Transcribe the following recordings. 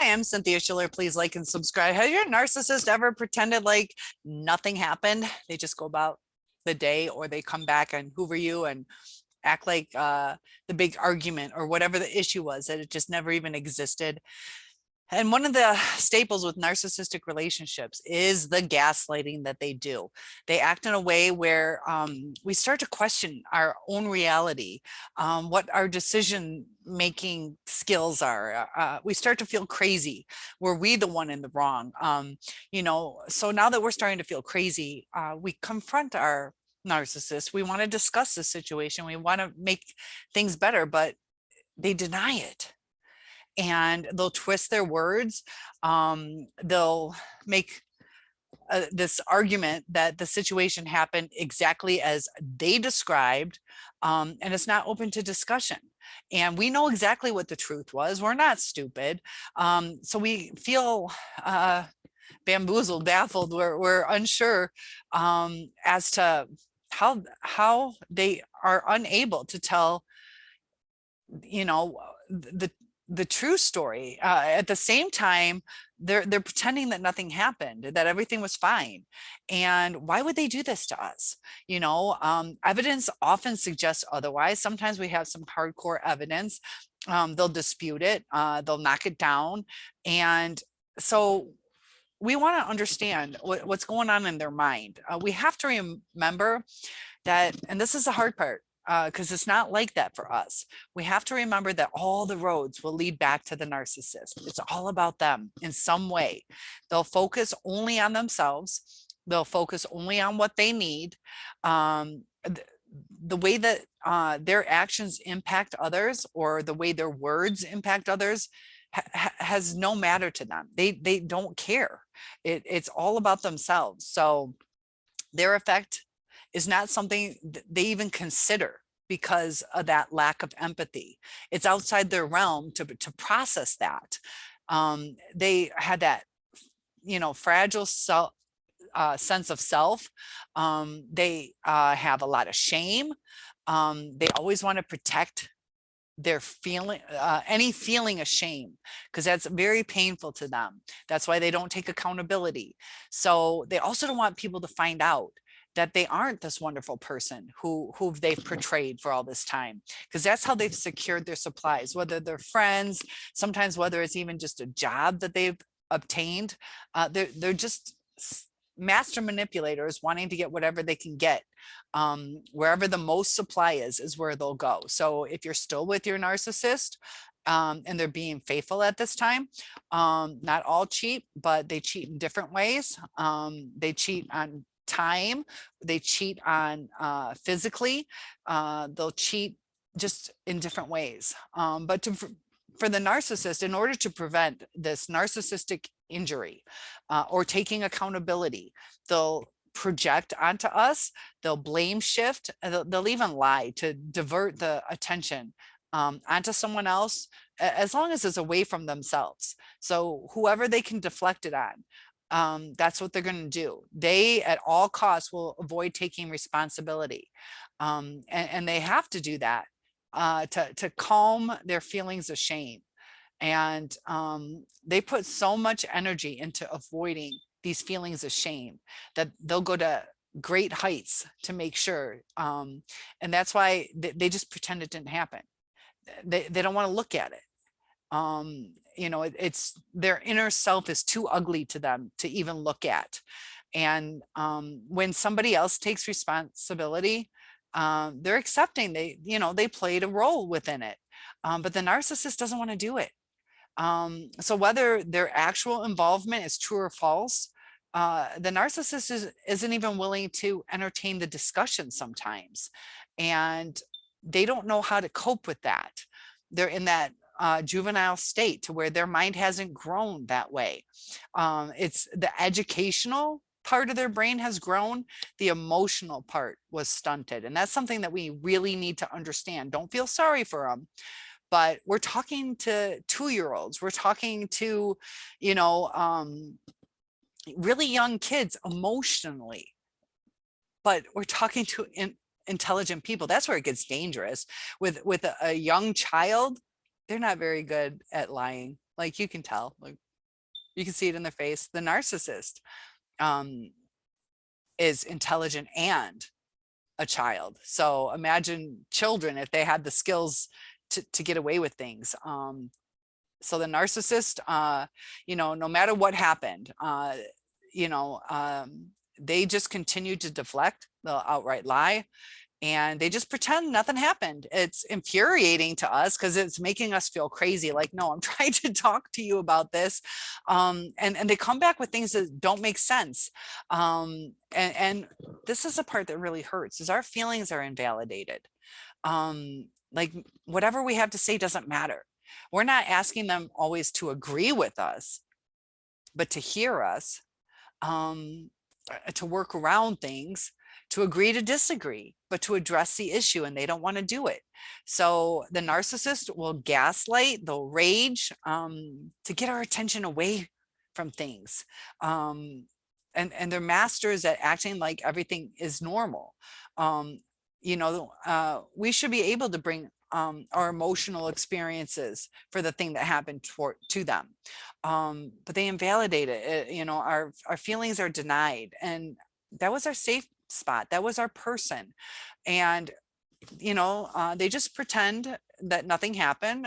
Hi, I'm Cynthia Schiller. Please like and subscribe. Has your narcissist ever pretended like nothing happened? They just go about the day, or they come back and hoover you and act like the big argument or whatever the issue was, that it just never even existed. And one of the staples with narcissistic relationships is the gaslighting that they do. They act in a way where we start to question our own reality, what our decision making skills are. We start to feel crazy. Were we the one in the wrong? So now that we're starting to feel crazy, we confront our narcissist. We want to discuss the situation. We want to make things better, but they deny it, and they'll twist their words. They'll make this argument that the situation happened exactly as they described, and it's not open to discussion. And we know exactly what the truth was. We're not stupid. So we feel bamboozled, baffled. We're unsure as to how they are unable to tell, the true story. At the same time, they're pretending that nothing happened, that everything was fine. And why would they do this to us? Evidence often suggests otherwise. Sometimes we have some hardcore evidence. They'll dispute it. They'll knock it down. And so we want to understand what's going on in their mind. We have to remember that, and this is the hard part, because it's not like that for us. We have to remember that all the roads will lead back to the narcissist. It's all about them in some way. They'll focus only on themselves. They'll focus only on what they need. The way that their actions impact others, or the way their words impact others, has no matter to them. They don't care. It's all about themselves. So their effect is not something they even consider, because of that lack of empathy. It's outside their realm to process that. They had that, fragile sense of self. They have a lot of shame. They always want to protect their feeling, any feeling of shame, because that's very painful to them. That's why they don't take accountability. So they also don't want people to find out that they aren't this wonderful person who they've portrayed for all this time, because that's how they've secured their supplies, whether they're friends, sometimes whether it's even just a job that they've obtained. They're just master manipulators wanting to get whatever they can get. Wherever the most supply is where they'll go. So if you're still with your narcissist, and they're being faithful at this time, not all cheat, but they cheat in different ways. They cheat on time, they cheat on physically, they'll cheat just in different ways. But for the narcissist, in order to prevent this narcissistic injury, or taking accountability, they'll project onto us, they'll blame shift, they'll even lie to divert the attention onto someone else, as long as it's away from themselves. So whoever they can deflect it on, that's what they're going to do. They at all costs will avoid taking responsibility, and they have to do that to calm their feelings of shame. And they put so much energy into avoiding these feelings of shame that they'll go to great heights to make sure, and that's why they just pretend it didn't happen. They don't want to look at it. It's their inner self is too ugly to them to even look at. And when somebody else takes responsibility, they're accepting they played a role within it, but the narcissist doesn't want to do it. So whether their actual involvement is true or false, the narcissist isn't even willing to entertain the discussion sometimes, and they don't know how to cope with that. They're in that juvenile state to where their mind hasn't grown that way. It's the educational part of their brain has grown, the emotional part was stunted. And that's something that we really need to understand. Don't feel sorry for them, but we're talking to 2-year-olds. We're talking to, really young kids emotionally, but we're talking to intelligent people. That's where it gets dangerous. With a young child, they're not very good at lying. Like you can tell, like you can see it in their face. The narcissist um, is intelligent and a child. So imagine children if they had the skills to get away with things. So the narcissist, you know, no matter what happened, you know, they just continue to deflect, they'll outright lie, and they just pretend nothing happened. It's infuriating to us because it's making us feel crazy. Like, no, I'm trying to talk to you about this. And they come back with things that don't make sense. And this is the part that really hurts is our feelings are invalidated. Like whatever we have to say doesn't matter. We're not asking them always to agree with us, but to hear us, to work around things, to agree to disagree, but to address the issue, and they don't want to do it. So the narcissist will gaslight, they'll rage to get our attention away from things. And they're masters at acting like everything is normal. You know, we should be able to bring our emotional experiences for the thing that happened to them. But they invalidate it. You know, our feelings are denied. And that was our safe spot. That was our person. And, you know, they just pretend that nothing happened.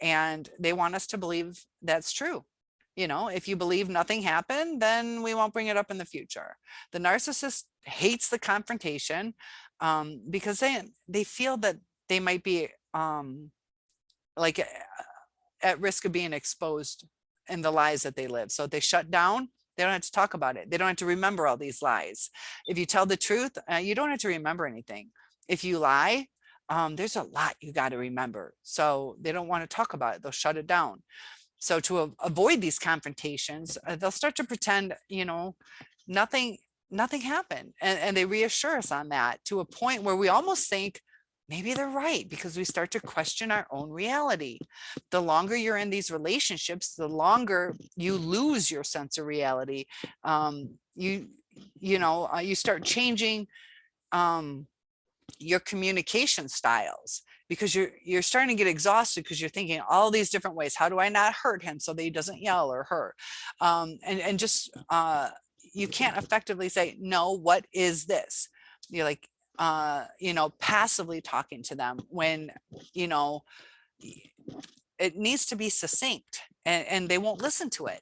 And they want us to believe that's true. You know, if you believe nothing happened, then we won't bring it up in the future. The narcissist hates the confrontation because they feel that they might be like at risk of being exposed in the lies that they live. So they shut down. They don't have to talk about it. They don't have to remember all these lies. If you tell the truth, you don't have to remember anything. If you lie, there's a lot you got to remember. So they don't want to talk about it. They'll shut it down. So to avoid these confrontations, they'll start to pretend, you know, nothing happened. And they reassure us on that to a point where we almost think, maybe they're right, because we start to question our own reality. The longer you're in these relationships, the longer you lose your sense of reality. You start changing your communication styles because you're starting to get exhausted because you're thinking all these different ways. How do I not hurt him so that he doesn't yell or her? And just you can't effectively say, no, what is this? You're like, you know, passively talking to them when, you know, it needs to be succinct and they won't listen to it.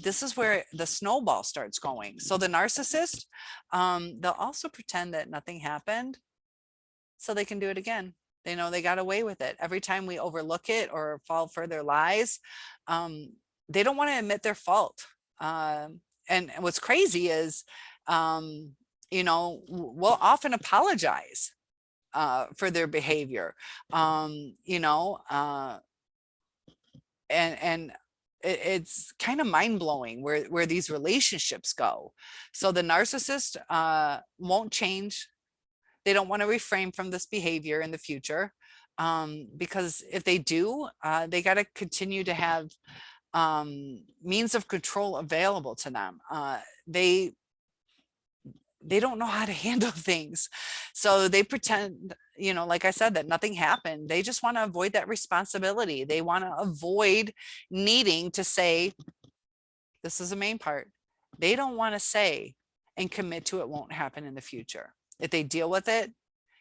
This is where the snowball starts going. So the narcissist, they'll also pretend that nothing happened so they can do it again. They know they got away with it. Every time we overlook it or fall for their lies, they don't want to admit their fault. And what's crazy is, you know, we'll often apologize for their behavior, you know, and it's kind of mind-blowing where these relationships go. So the narcissist won't change. They don't want to refrain from this behavior in the future, because if they do, they got to continue to have means of control available to them. They don't know how to handle things. So they pretend, you know, like I said, that nothing happened. They just want to avoid that responsibility. They want to avoid needing to say, this is the main part. They don't want to say and commit to it won't happen in the future. If they deal with it,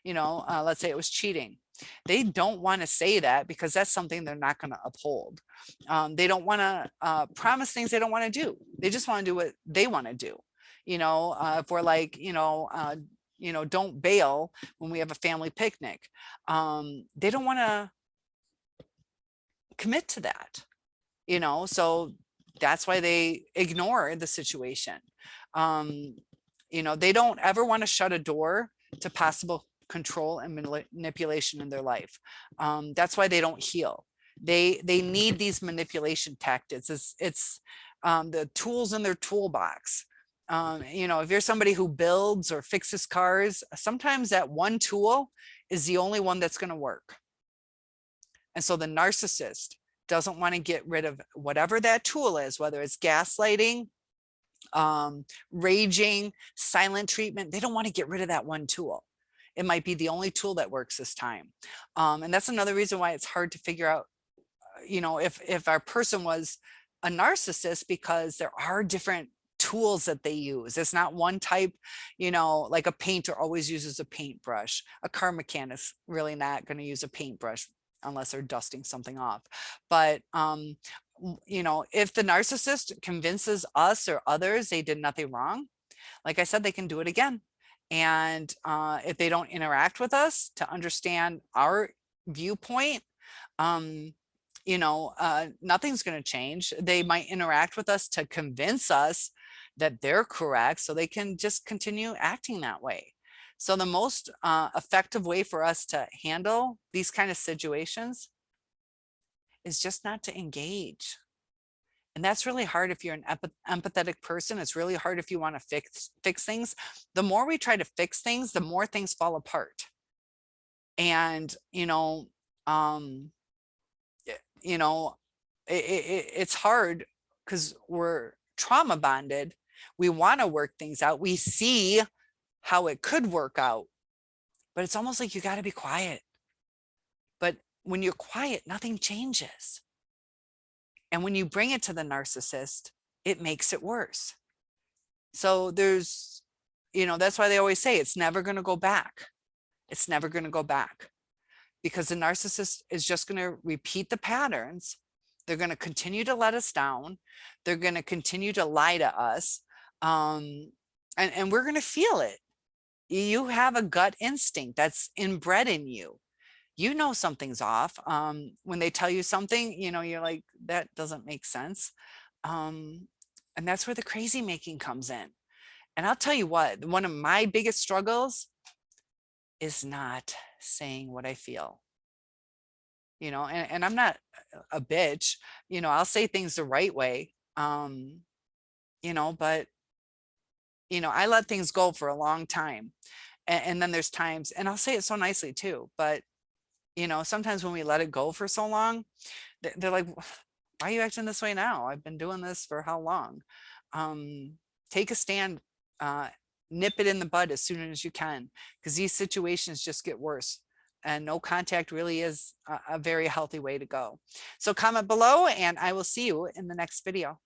you know, let's say it was cheating. They don't want to say that because that's something they're not going to uphold. They don't want to promise things they don't want to do. They just want to do what they want to do. You know, if we're like, you know, don't bail when we have a family picnic. They don't want to commit to that, you know, so that's why they ignore the situation. You know, they don't ever want to shut a door to possible control and manipulation in their life. That's why they don't heal. They need these manipulation tactics. It's the tools in their toolbox. You know, if you're somebody who builds or fixes cars, sometimes that one tool is the only one that's going to work. And so the narcissist doesn't want to get rid of whatever that tool is, whether it's gaslighting, raging, silent treatment. They don't want to get rid of that one tool. It might be the only tool that works this time. And that's another reason why it's hard to figure out, if our person was a narcissist, because there are different tools that they use. It's not one type, like a painter always uses a paintbrush. A car mechanic's really not going to use a paintbrush unless they're dusting something off. But if the narcissist convinces us or others they did nothing wrong, like I said, they can do it again. And if they don't interact with us to understand our viewpoint, nothing's going to change. They might interact with us to convince us that they're correct, so they can just continue acting that way. So the most effective way for us to handle these kind of situations is just not to engage. And that's really hard if you're an empathetic person. It's really hard if you want to fix things. The more we try to fix things, the more things fall apart. And it's hard because we're trauma bonded. We want to work things out. We see how it could work out, but it's almost like you got to be quiet. But when you're quiet, nothing changes. And when you bring it to the narcissist, it makes it worse. So that's why they always say it's never going to go back. It's never going to go back, because the narcissist is just going to repeat the patterns. They're going to continue to let us down. They're going to continue to lie to us. And we're going to feel it. You have a gut instinct that's inbred in you. Something's off. When they tell you something, you're like, that doesn't make sense. And that's where the crazy making comes in. And I'll tell you what, one of my biggest struggles is not saying what I feel. And I'm not a bitch, I'll say things the right way. But I let things go for a long time. And then there's times, and I'll say it so nicely too, but sometimes when we let it go for so long, they're like, why are you acting this way now? I've been doing this for how long? Take a stand, nip it in the bud as soon as you can, because these situations just get worse. And no contact really is a very healthy way to go. So comment below, and I will see you in the next video.